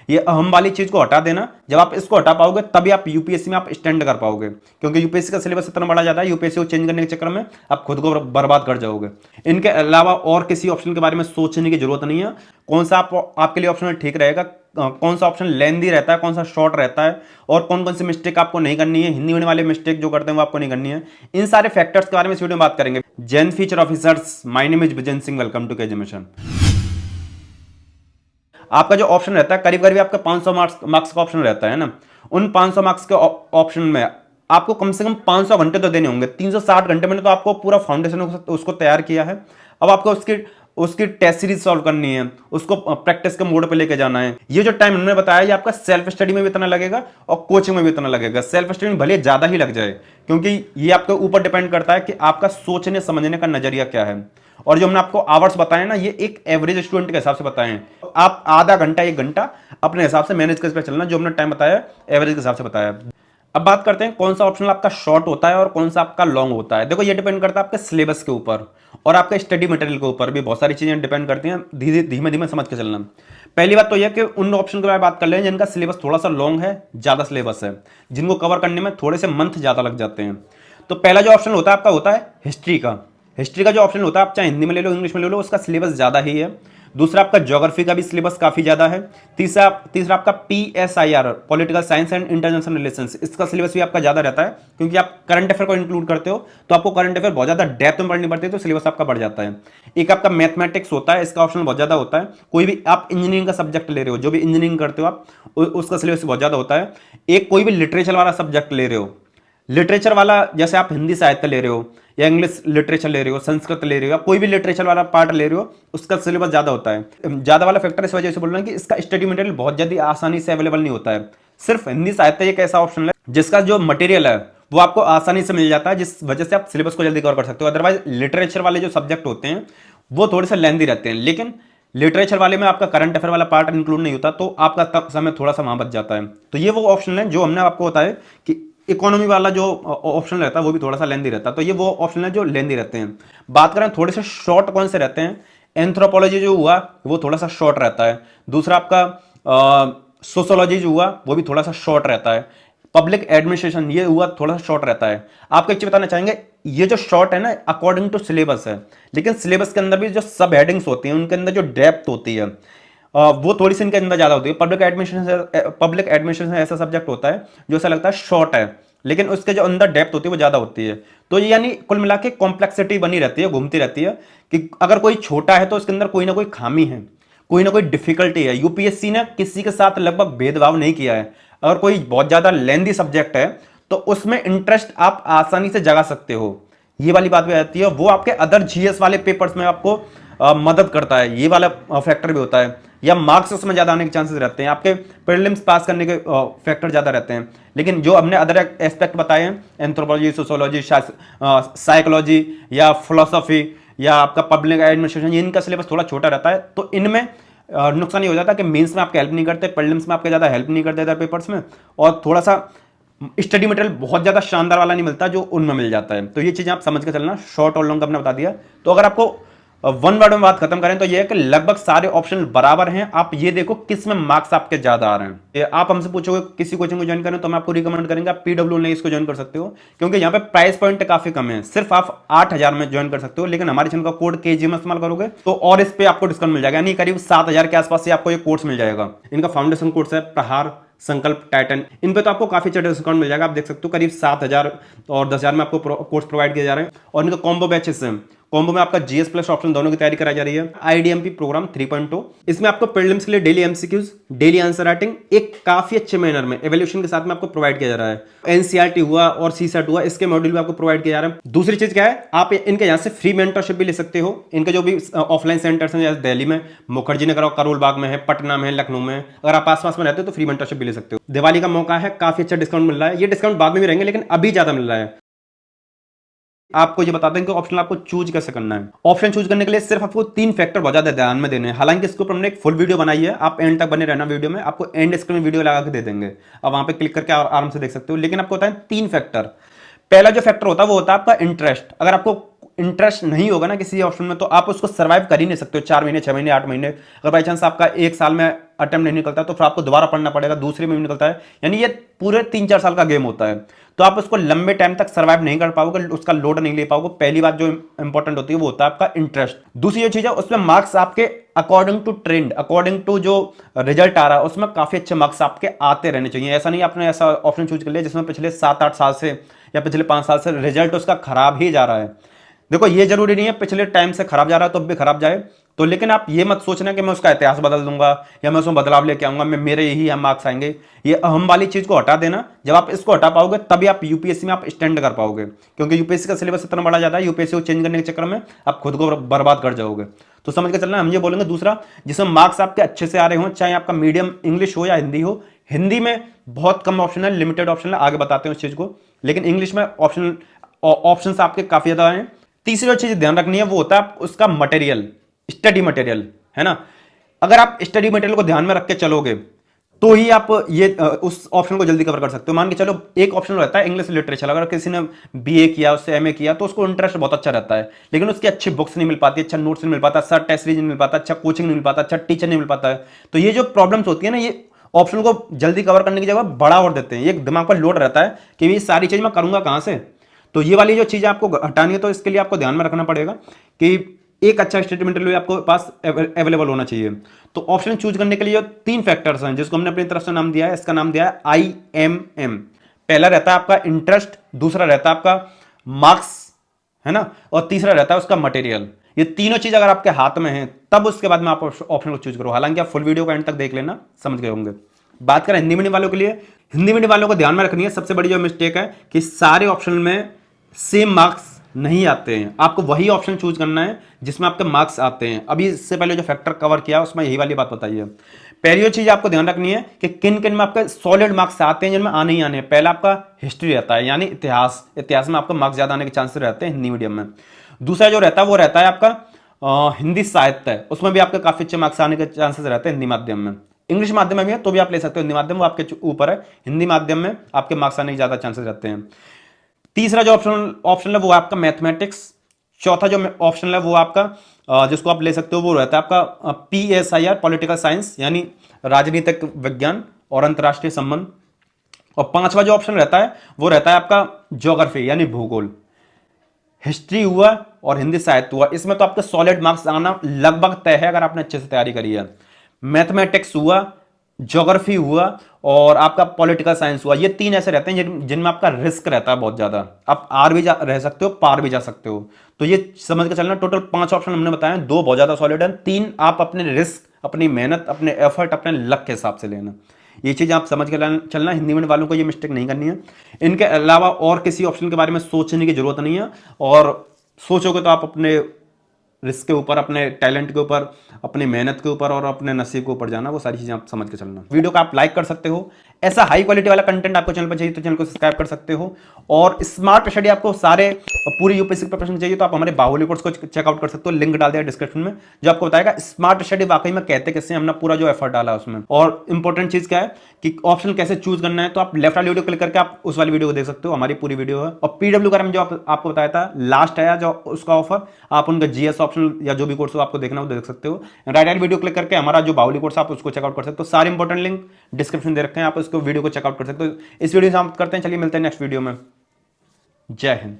ये अहम वाली चीज को हटा देना। जब आप इसको हटा पाओगे तभी आप यूपीएससी में आप स्टैंड कर पाओगे, क्योंकि यूपीएससी का सिलेबस इतना बड़ा जाता है, यूपीएससी को चेंज करने के चक्कर में आप खुद को बर्बाद कर जाओगे। इनके अलावा और किसी ऑप्शन के बारे में सोचने की जरूरत नहीं है। कौन सा आपके लिए ऑप्शन ठीक रहेगा, कौन सा ऑप्शन लेंदी रहता है, कौन सा शॉर्ट रहता है, और कौन कौन सी मिस्टेक आपको नहीं करनी है, हिंदी होने वाले मिस्टेक जो करते हैं वो आपको नहीं करनी है, इन सारे फैक्टर्स के बारे में इस वीडियो में बात करेंगे। जैन future officers, my name is Vijan Singh, welcome to KJ mission. आपका जो ऑप्शन रहता है करीब करीब आपका 500 मार्क्स का ऑप्शन रहता है ना। उन 500 मार्क्स के ऑप्शन में आपको कम से कम 500 घंटे तो देने होंगे। 360 घंटे में तो आपको पूरा फाउंडेशन उसको तैयार किया है। अब आपको उसकी उसकी टेस्ट सीरीज सॉल्व करनी है, उसको प्रैक्टिस के मोड पे लेके जाना है। ये जो टाइम उन्होंने बताया ये आपका सेल्फ स्टडी में भी इतना लगेगा और कोचिंग में भी इतना लगेगा। सेल्फ स्टडी में भले ज्यादा ही लग जाए, क्योंकि ये आपके ऊपर डिपेंड करता है कि आपका सोचने समझने का नजरिया क्या है। और जो हमने आपको आवर्स बताए ना, ये एक एवरेज स्टूडेंट के हिसाब से बताए हैं। आप आधा घंटा 1 घंटा अपने हिसाब से मैनेज करके चलना, जो हमने टाइम बताया एवरेज के हिसाब से बताया। अब बात करते हैं कौन सा ऑप्शन आपका शॉर्ट होता है और कौन सा आपका लॉन्ग होता है। देखो ये डिपेंड करता है आपके सिलेबस के ऊपर और आपके स्टडी मटेरियल के ऊपर भी बहुत सारी चीजें डिपेंड करती हैं। धीमे धीमे समझ के चलना। पहली बात तो यह कि उन ऑप्शन के बारे में बात कर लें जिनका सिलेबस थोड़ा सा लॉन्ग है, ज्यादा सिलेबस है, जिनको कवर करने में थोड़े से मंथ ज्यादा लग जाते हैं। तो पहला जो ऑप्शन होता है आपका होता है हिस्ट्री का। हिस्ट्री का जो ऑप्शन होता है, आप चाहे हिंदी में ले लो इंग्लिश में ले लो, उसका सिलेबस ज्यादा ही है। दूसरा आपका ज्योग्राफी का भी सिलेबस काफी ज्यादा है। तीसरा आपका PSIR, political science and international relations, इसका सिलेबस भी आपका ज्यादा रहता है, क्योंकि आप करंट अफेयर को इंक्लूड करते हो तो आपको करंट अफेयर बहुत ज्यादा डेप्थ में पढ़नी पड़ती है, तो सिलेबस आपका बढ़ जाता है। एक आपका मैथमेटिक्स होता है, इसका ऑप्शन बहुत ज्यादा होता है। कोई भी आप इंजीनियरिंग का सब्जेक्ट ले रहे हो, जो भी इंजीनियरिंग करते हो आप, उसका सिलेबस बहुत ज्यादा होता है। एक कोई भी लिटरेचर वाला सब्जेक्ट ले रहे हो, लिटरेचर वाला, जैसे आप हिंदी साहित्य ले रहे हो या इंग्लिश लिटरेचर ले रहे हो, संस्कृत ले रहे हो, या कोई भी लिटरेचर वाला पार्ट ले रहे हो, उसका सिलेबस ज्यादा होता है। ज्यादा वाला फैक्टर इस वजह से बोल रहे हैं कि इसका स्टडी मटेरियल बहुत जल्दी आसानी से अवेलेबल नहीं होता है। सिर्फ हिंदी साहित्य एक ऐसा ऑप्शन है जिसका जो मटेरियल है वो आपको आसानी से मिल जाता है, जिस वजह से आप सिलेबस को जल्दी कवर कर सकते हो। अदरवाइज लिटरेचर वाले जो सब्जेक्ट होते हैं वो थोड़े से लेंदी रहते हैं, लेकिन लिटरेचर वाले में आपका करंट अफेयर वाला पार्ट इंक्लूड नहीं होता, तो आपका तब समय थोड़ा सा वहां बच जाता है। तो ये वो ऑप्शन है जो हमने आपको बताया कि इकोनॉमी वाला जो ऑप्शन रहता है वो भी थोड़ा सा लेंदी रहता है। तो ये वो ऑप्शन है जो लेंदी रहते हैं। बात करें थोड़े से शॉर्ट कौन से रहते हैं, एंथ्रोपोलॉजी जो हुआ वो थोड़ा सा शॉर्ट रहता है। दूसरा आपका सोशोलॉजी जो हुआ वो भी थोड़ा सा शॉर्ट रहता है। पब्लिक एडमिनिस्ट्रेशन ये हुआ थोड़ा सा शॉर्ट रहता है। आपको एक चीज बताना चाहेंगे, ये जो शॉर्ट है ना अकॉर्डिंग टू सिलेबस है, लेकिन सिलेबस के अंदर भी जो सब हेडिंग्स होती हैं उनके अंदर जो डेप्थ होती है वो थोड़ी सी इनके अंदर ज्यादा होती है। पब्लिक एडमिनिस्ट्रेशन ऐसा सब्जेक्ट होता है जो ऐसा लगता है शॉर्ट है, लेकिन उसके जो अंदर डेप्थ होती है वो ज्यादा होती है। तो ये यानी कुल मिला के कॉम्प्लेक्सिटी बनी रहती है, घूमती रहती है कि अगर कोई छोटा है तो उसके अंदर कोई ना कोई खामी है, कोई ना कोई डिफिकल्टी है। यूपीएससी ने किसी के साथ लगभग भेदभाव नहीं किया है। अगर कोई बहुत ज्यादा लेंदी सब्जेक्ट है तो उसमें इंटरेस्ट आप आसानी से जगा सकते हो, ये वाली बात भी आ जाती है। वो आपके अदर जीएस वाले पेपर्स में आपको मदद करता है, ये वाला फैक्टर भी होता है। या मार्क्स उसमें ज्यादा आने के चांसेस रहते हैं, आपके प्रीलिम्स पास करने के फैक्टर ज्यादा रहते हैं। लेकिन जो हमने अदर एस्पेक्ट बताए हैं, एंथ्रोपोलॉजी, सोशोलॉजी, साइकोलॉजी या फिलोसफी या आपका पब्लिक एडमिनिस्ट्रेशन, इनका सिलेबस थोड़ा छोटा रहता है। तो इनमें नुकसान ये हो जाता है कि मेंस में आपके हेल्प नहीं करते, प्रीलिम्स में आपके ज्यादा हेल्प नहीं करते इधर पेपर्स में, और थोड़ा सा स्टडी मटेरियल बहुत ज्यादा शानदार वाला नहीं मिलता जो उनमें मिल जाता है। तो ये चीजें आप समझ के चलना। शॉर्ट और लॉन्ग आपने बता दिया। तो अगर आपको वन वर्ड में बात खत्म करें तो ये है कि लगभग सारे ऑप्शन बराबर हैं। आप ये देखो किस में मार्क्स आपके ज्यादा आ रहे हैं। आप हमसे पूछोगे किसी कोचिंग को ज्वाइन करें तो मैं आपको रिकमेंड करेंगे आप पीडब्ल्यू ने इसको ज्वाइन कर सकते हो, क्योंकि यहाँ पे प्राइस पॉइंट काफी कम है। सिर्फ आप 8,000 में ज्वाइन कर सकते हो, लेकिन हमारे चैनल का कोड केजी में इस्तेमाल करोगे तो और इस पे आपको डिस्काउंट मिल जाएगा, यानी करीब 7,000 के आसपास से आपको ये कोर्स मिल जाएगा। इनका फाउंडेशन कोर्स है प्रहार, संकल्प, टाइटन, इन पे तो आपको काफी अच्छा डिस्काउंट मिल जाएगा। आप देख सकते हो करीब 7,000 और 10,000 में आपको कोर्स प्रोवाइड किए जा रहे हैं। और इनका कॉम्बो बैचेस हैं, कॉम्बो में आपका जीएस प्लस ऑप्शन दोनों की तैयारी कराई जा रही है। आईडीएमपी प्रोग्राम 3.0, इसमें आपको प्रीलिम्स के लिए daily MCQs, daily answer writing एक काफी अच्छे मैनर में एवोल्यूशन के साथ में आपको प्रोवाइड किया जा रहा है। एनसीईआरटी हुआ और सीसेट हुआ, इसके मॉड्यूल भी आपको प्रोवाइड किया जा रहा है। दूसरी चीज क्या है, आप इनके यहाँ से फ्री मेंटरशिप भी ले सकते हो। इनके जो भी ऑफलाइन सेंटर्स हैं, जैसे दिल्ली में मुखर्जी नगर, करोल बाग में है, पटना में है, लखनऊ में, अगर आप आसपास में रहते हो तो फ्री मेंटरशिप भी ले सकते हो। दिवाली का मौका है, काफी अच्छा डिस्काउंट मिल रहा है। ये डिस्काउंट बाद में भी रहेंगे, लेकिन अभी ज्यादा मिल रहा है। आपको ये बताते हैं कि ऑप्शन आपको चूज कैसे करना है। ऑप्शन चूज करने के लिए सिर्फ आपको 3 फैक्टर बहुत ज्यादा ध्यान में देने हैं। हालांकि इसके ऊपर हमने एक फुल वीडियो बनाई है, आप एंड तक बने रहना वीडियो में, आपको एंड स्क्रीन में वीडियो लगा के दे देंगे, अब वहां पे क्लिक करके आराम से देख सकते हो। लेकिन आपको होता है 3 फैक्टर। पहला जो फैक्टर होता है वो होता है आपका इंटरेस्ट। अगर आपको इंटरेस्ट नहीं होगा ना किसी ऑप्शन में तो आप उसको सर्वाइव कर ही नहीं सकते हो 4 महीने, 6 महीने, 8 महीने। अगर बाई चांस आपका 1 साल में अटेम्प्ट नहीं निकलता तो फिर आपको दोबारा पढ़ना पड़ेगा, दूसरे में भी निकलता है, यानी ये पूरे 3-4 साल का गेम होता है। तो आप उसको लंबे टाइम तक सर्वाइव नहीं कर पाओगे, उसका लोड नहीं ले पाओगे। पहली बात जो इंपॉर्टेंट होती है वो होता है आपका इंटरेस्ट। दूसरी जो चीज है उसमें मार्क्स आपके according to trend, according to जो रिजल्ट आ रहा है उसमें काफी अच्छे मार्क्स आपके आते रहने चाहिए। ऐसा नहीं आपने ऐसा ऑप्शन चूज कर लिया जिसमें पिछले 7-8 साल से या पिछले 5 साल से रिजल्ट उसका खराब ही जा रहा है। देखो ये जरूरी नहीं है पिछले टाइम से खराब जा रहा है तो अब भी खराब जाए, तो लेकिन आप ये मत सोचना कि मैं उसका इतिहास बदल दूंगा या मैं उसमें बदलाव लेके आऊंगा, मैं मेरे यही मार्क्स आएंगे। ये अहम वाली चीज को हटा देना। जब आप इसको हटा पाओगे तभी आप यूपीएससी में आप स्टैंड कर पाओगे, क्योंकि यूपीएससी का सिलेबस इतना बड़ा जाता है, यूपीएससी को चेंज करने के चक्कर में आप खुद को बर्बाद कर जाओगे। तो समझ के चलना। हम ये बोलेंगे दूसरा, जिसमें मार्क्स आपके अच्छे से आ रहे हो, चाहे आपका मीडियम इंग्लिश हो या हिंदी हो। हिंदी में बहुत कम ऑप्शन है, लिमिटेड ऑप्शन है, आगे बताते हैं उस चीज को, लेकिन इंग्लिश में ऑप्शन आपके काफी ज्यादा हैं। तीसरी चीज ध्यान रखनी है वो होता है उसका मटेरियल, स्टडी मटेरियल, है ना। अगर आप स्टडी मटेरियल को ध्यान में रख के चलोगे तो ही आप ये उस ऑप्शन को जल्दी कवर कर सकते हो। मान के चलो एक ऑप्शन रहता है इंग्लिश लिटरेचर, अगर किसी ने बीए किया, उससे एमए किया, तो उसको इंटरेस्ट बहुत अच्छा रहता है, लेकिन उसकी अच्छी बुक्स नहीं मिल पाती, अच्छा नोट्स नहीं मिल पाता, अच्छा टेस्ट सीरीज नहीं मिल पाता, अच्छा कोचिंग नहीं मिल पाता, अच्छा टीचर नहीं मिल पाता है। तो ये जो प्रॉब्लम्स होती है ना, ये ऑप्शन को जल्दी कवर करने की जगह बड़ा और देते हैं। ये दिमाग पर लोड रहता है कि ये सारी चीज मैं करूंगा कहां से। तो ये वाली जो चीज आपको हटानी है तो इसके लिए आपको ध्यान में रखना पड़ेगा कि एक अच्छा स्टेटमेंट आपको पास अवेलेबल होना चाहिए। तो ऑप्शन चूज करने के लिए 3 फैक्टर्स हैं जिसको हमने अपनी तरफ से नाम दिया है। इसका नाम दिया है IMM। पहला रहता है आपका इंटरेस्ट, दूसरा रहता है आपका मार्क्स, है ना, और तीसरा रहता है उसका मटेरियल। ये तीनों चीज अगर आपके हाथ में है तब उसके बाद में आप ऑप्शन को चूज करो। हालांकि आप फुल वीडियो को एंड तक देख लेना, समझ गए होंगे। बात करें हिंदी मीडियम वालों के लिए, हिंदी मीडियम वालों को ध्यान में रखनी है सबसे बड़ी जो मिस्टेक है कि सारे ऑप्शन में सेम मार्क्स नहीं आते हैं। आपको वही ऑप्शन चूज करना है जिसमें आपके मार्क्स आते हैं। अभी इससे पहले जो फैक्टर कवर किया उसमें यही वाली बात बताइए। पहली चीज आपको ध्यान रखनी है कि किन किन में आपके सॉलिड मार्क्स आते हैं, जिनमें आने ही आने हैं। पहला आपका हिस्ट्री रहता है, यानी इतिहास, इतिहास में आपको मार्क्स ज्यादा आने के चांसेस रहते हैं हिंदी मीडियम में। दूसरा जो रहता है वो रहता है आपका हिंदी साहित्य है, उसमें भी आपके काफी अच्छे मार्क्स आने के चांसेस रहते हैं हिंदी माध्यम में। इंग्लिश माध्यम में भी है तो भी आप ले सकते हो, हिंदी माध्यम वो आपके ऊपर है। हिंदी माध्यम में आपके मार्क्स आने के ज्यादा चांसेस रहते हैं। तीसरा जो ऑप्शन है वो आपका मैथमेटिक्स। चौथा जो ऑप्शन है वो आपका जिसको आप ले सकते हो वो रहता है आपका PSIR, पॉलिटिकल साइंस, यानी राजनीतिक विज्ञान और अंतरराष्ट्रीय संबंध। और पांचवा जो ऑप्शन रहता है वो रहता है आपका ज्योग्राफी, यानी भूगोल। हिस्ट्री हुआ और हिंदी साहित्य हुआ, इसमें तो आपके सॉलिड मार्क्स आना लगभग तय है अगर आपने अच्छे से तैयारी करी है। मैथमेटिक्स हुआ, ज्योग्राफी हुआ और आपका पॉलिटिकल साइंस हुआ, ये 3 ऐसे रहते हैं जिनमें आपका रिस्क रहता है बहुत ज्यादा। आप आर भी रह सकते हो, पार भी जा सकते हो। तो ये समझ के चलना, टोटल 5 ऑप्शन हमने बताए, 2 बहुत ज्यादा सॉलिड है, 3 आप अपने रिस्क, अपनी मेहनत, अपने एफर्ट, अपने लक के हिसाब से लेना। ये चीज आप समझ के चलना। हिंदी मीडियम वालों को ये मिस्टेक नहीं करनी है। इनके अलावा और किसी ऑप्शन के बारे में सोचने की जरूरत नहीं है, और सोचोगे तो आप अपने रिस्क के ऊपर, अपने टैलेंट के ऊपर, अपनी मेहनत के ऊपर और अपने नसीब के ऊपर जाना। वो सारी चीजें आप समझ के चलना। वीडियो को आप लाइक कर सकते हो। ऐसा हाई क्वालिटी वाला कंटेंट आपको चैनल पर चाहिए तो चैनल को सब्सक्राइब कर सकते हो। और स्मार्ट स्टडी आपको सारे पूरी यूपीएससी प्रिपरेशन चाहिए तो आप हमारे बाहुली कोर्स को चेकआउट कर सकते हो, लिंक डाल दिया डिस्क्रिप्शन में, जो आपको बताएगा स्मार्ट स्टडी वाकई में कहते कैसे, हमने पूरा जो एफर्ट डाला उसमें। और इंपॉर्टेंट चीज क्या है कि ऑप्शन कैसे चूज करना है, तो आप लेफ्ट वाली वीडियो क्लिक करके आप उस वाली वीडियो को देख सकते हो, हमारी पूरी वीडियो है। और पीडब्ल्यू का जो आपको बताया था लास्ट आया जो उसका ऑफर, आप उनका जीएस ऑप्शन या जो भी कोर्स हो आपको देखना हो देख सकते हो। राइट वीडियो क्लिक करके हमारा जो बाहुली कोर्स आप उसको चेकआउट कर सकते हो। सारे इंपॉर्टेंट लिंक डिस्क्रिप्शन दे रखे हैं, आप उसको वीडियो को चेकआउट कर सकते हो। इस वीडियो समाप्त करते हैं, चलिए मिलते हैं नेक्स्ट वीडियो में। जय हिंद।